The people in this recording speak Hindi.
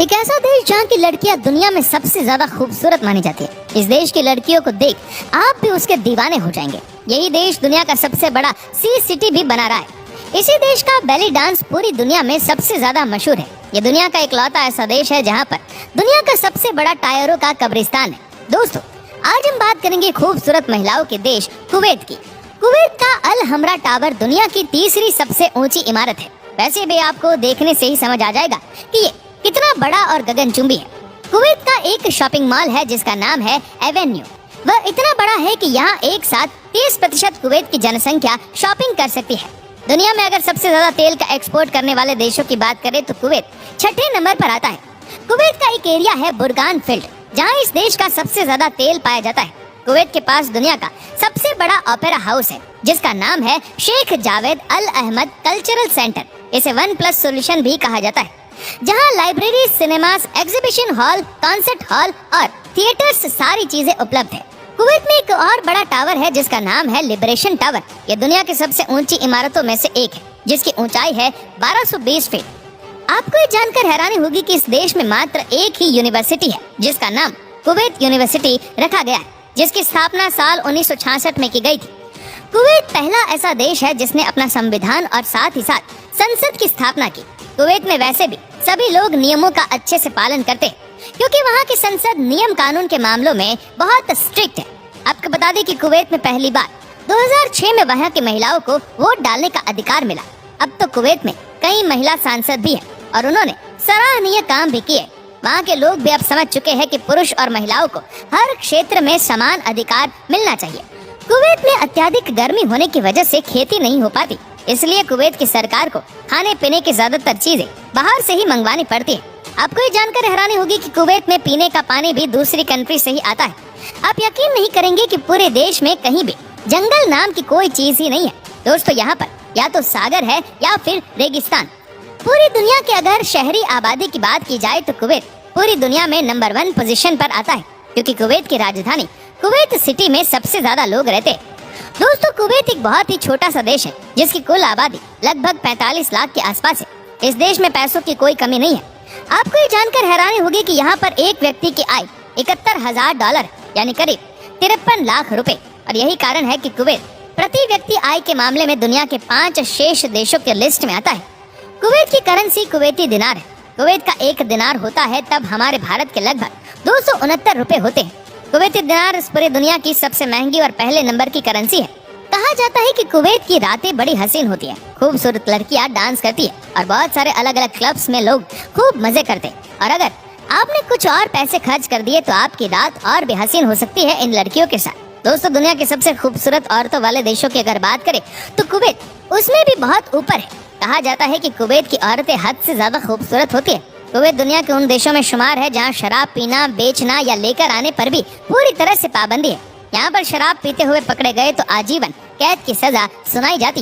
एक ऐसा देश जहाँ की लड़कियाँ दुनिया में सबसे ज्यादा खूबसूरत मानी जाती है। इस देश की लड़कियों को देख आप भी उसके दीवाने हो जाएंगे। यही देश दुनिया का सबसे बड़ा सी सिटी भी बना रहा है। इसी देश का बेली डांस पूरी दुनिया में सबसे ज्यादा मशहूर है। ये दुनिया का इकलौता ऐसा देश है जहाँ पर दुनिया का सबसे बड़ा टायरों का कब्रिस्तान है। दोस्तों, आज हम बात करेंगे खूबसूरत महिलाओं के देश कुवैत की। कुवैत का अल हमरा टावर दुनिया की तीसरी सबसे ऊंची इमारत है। वैसे भी आपको देखने से ही समझ आ जाएगा कि ये कितना बड़ा और गगनचुंबी है। कुवैत का एक शॉपिंग मॉल है जिसका नाम है एवेन्यू। वह इतना बड़ा है कि यहाँ एक साथ 30% कुवैत की जनसंख्या शॉपिंग कर सकती है। दुनिया में अगर सबसे ज्यादा तेल का एक्सपोर्ट करने वाले देशों की बात करें तो कुवैत 6ठे नंबर पर आता है। कुवैत का एक एरिया है बुरगान फील्ड, जहाँ इस देश का सबसे ज्यादा तेल पाया जाता है। कुवैत के पास दुनिया का सबसे बड़ा ओपेरा हाउस है जिसका नाम है शेख जावेद अल अहमद कल्चरल सेंटर। इसे 1+ सॉल्यूशन भी कहा जाता है, जहां library, cinemas, exhibition hall, concert hall और थिएटर्स सारी चीजें उपलब्ध है। कुवैत में एक और बड़ा टावर है जिसका नाम है लिबरेशन टावर। यह दुनिया की सबसे ऊंची इमारतों में से एक है जिसकी ऊंचाई है 1220 फीट। आपको ये जानकर हैरानी होगी कि इस देश में मात्र एक ही यूनिवर्सिटी है जिसका नाम कुवैत यूनिवर्सिटी रखा गया है, जिसकी स्थापना साल 1966 में की गई थी। कुवैत पहला ऐसा देश है जिसने अपना संविधान और साथ ही साथ संसद की स्थापना की। कुवैत में वैसे भी सभी लोग नियमों का अच्छे से पालन करते हैं, क्योंकि वहाँ की संसद नियम कानून के मामलों में बहुत स्ट्रिक्ट है। आपको बता दें कि कुवैत में पहली बार 2006 में वहाँ की महिलाओं को वोट डालने का अधिकार मिला। अब तो कुवैत में कई महिला सांसद भी हैं और उन्होंने सराहनीय काम भी किए। वहाँ के लोग भी अब समझ चुके हैं कि पुरुष और महिलाओं को हर क्षेत्र में समान अधिकार मिलना चाहिए। कुवैत में अत्यधिक गर्मी होने की वजह से खेती नहीं हो पाती, इसलिए कुवैत की सरकार को खाने पीने की ज्यादातर चीजें बाहर से ही मंगवानी पड़ती है। आपको ये जानकर हैरानी होगी कि कुवैत में पीने का पानी भी दूसरी कंट्री से ही आता है। आप यकीन नहीं करेंगे कि पूरे देश में कहीं भी जंगल नाम की कोई चीज ही नहीं है। दोस्तों, यहाँ पर या तो सागर है या फिर रेगिस्तान। पूरी दुनिया की अगर शहरी आबादी की बात की जाए तो कुवैत पूरी दुनिया में नंबर 1 पोजीशन पर आता है, क्योंकि कुवैत की राजधानी कुवैत सिटी में सबसे ज्यादा लोग रहते हैं। दोस्तों, कुवैत एक बहुत ही छोटा सा देश है जिसकी कुल आबादी लगभग 45 लाख के आसपास है। इस देश में पैसों की कोई कमी नहीं है। आपको ये जानकर हैरानी होगी कि यहाँ पर एक व्यक्ति की आय $71,000 यानी करीब 53 लाख रुपए, और यही कारण है कि कुवैत प्रति व्यक्ति आय के मामले में दुनिया के 5 शीर्ष देशों के लिस्ट में आता है। कुवैत की करेंसी कुवैती दिनार है। कुवैत का एक दिनार होता है तब हमारे भारत के लगभग 269 रुपए होते हैं। कुवैती दिनार इस पूरी दुनिया की सबसे महंगी और पहले नंबर की करेंसी है। कहा जाता है कि कुवैत की रातें बड़ी हसीन होती है, खूबसूरत लड़कियां डांस करती है और बहुत सारे अलग अलग क्लब्स में लोग खूब मजे करते हैं। और अगर आपने कुछ और पैसे खर्च कर दिए तो आपकी रात और भी हसीन हो सकती है इन लड़कियों के साथ। दोस्तों, दुनिया के सबसे खूबसूरत औरतों वाले देशों की अगर बात करें तो कुवैत उसमें भी बहुत ऊपर है। कहा जाता है कि कुवैत की औरतें हद से ज्यादा खूबसूरत होती है। कुवैत दुनिया के उन देशों में शुमार है जहां शराब पीना, बेचना या लेकर आने पर भी पूरी तरह से पाबंदी है। यहाँ पर शराब पीते हुए पकड़े गए तो आजीवन कैद की सजा सुनाई जाती है।